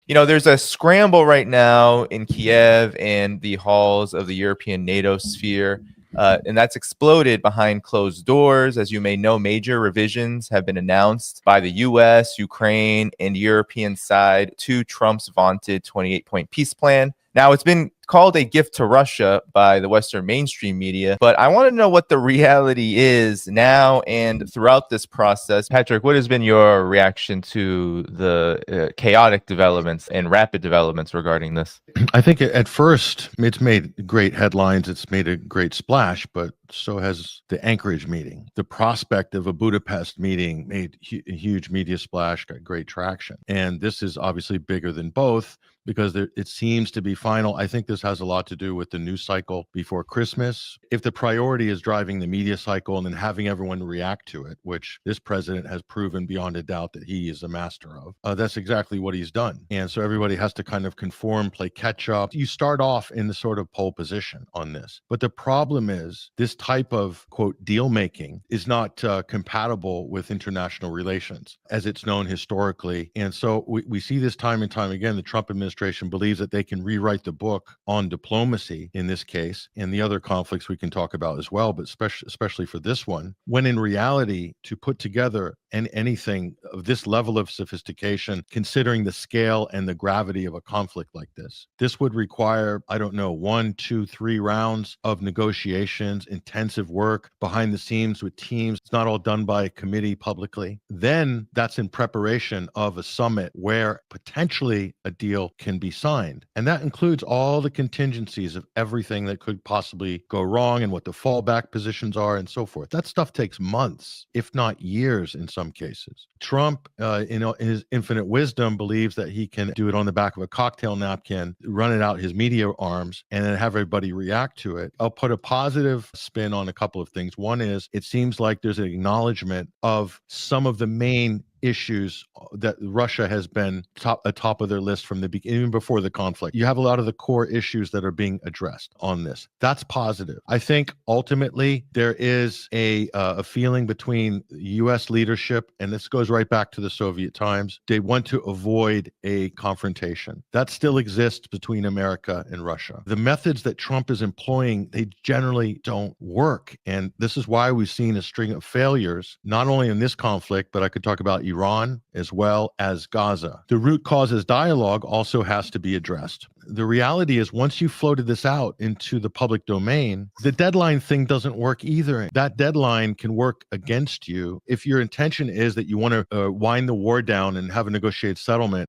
There's a scramble right now in Kiev and the halls of the European NATO sphere, and that's exploded behind closed doors. As you may know, major revisions have been announced by the US, Ukraine, and European side to Trump's vaunted 28-point peace plan. Now, it's been called a gift to Russia by the Western mainstream media, but I want to know what the reality is now and throughout this process. Patrick, what has been your reaction to the chaotic developments and rapid developments regarding this? I think at first it's made great headlines. It's made a great splash, but so has the Anchorage meeting. The prospect of a Budapest meeting made a huge media splash, got great traction. And this is obviously bigger than both because it seems to be final. I think this has a lot to do with the news cycle before Christmas. If the priority is driving the media cycle and then having everyone react to it, which this president has proven beyond a doubt that he is a master of, that's exactly what he's done. And so everybody has to kind of conform, play catch up. You start off in the sort of pole position on this. But the problem is this type of, quote, deal making is not compatible with international relations as it's known historically. And so we see this time and time again. The Trump administration believes that they can rewrite the book on diplomacy in this case and the other conflicts we can talk about as well, but especially for this one, when in reality, to put together anything of this level of sophistication, considering the scale and the gravity of a conflict like this would require, I don't know, 1, 2, 3 rounds of negotiations, intensive work behind the scenes with teams. It's not all done by a committee publicly. Then that's in preparation of a summit where potentially a deal can be signed. And that includes all the contingencies of everything that could possibly go wrong and what the fallback positions are and so forth. That stuff takes months, if not years in some cases. Trump, in his infinite wisdom, believes that he can do it on the back of a cocktail napkin, run it out his media arms, and then have everybody react to it. I'll put a positive spin on a couple of things. One is it seems like there's an acknowledgement of some of the main issues that Russia has been atop of their list from the beginning, even before the conflict. You have a lot of the core issues that are being addressed on this. That's positive. I think ultimately there is a feeling between U.S. leadership, and this goes right back to the Soviet times. They want to avoid a confrontation. That still exists between America and Russia. The methods that Trump is employing, they generally don't work. And this is why we've seen a string of failures, not only in this conflict, but I could talk about Iran as well as Gaza. The root causes dialogue also has to be addressed. The reality is once you floated this out into the public domain, the deadline thing doesn't work either. That deadline can work against you if your intention is that you want to wind the war down and have a negotiated settlement.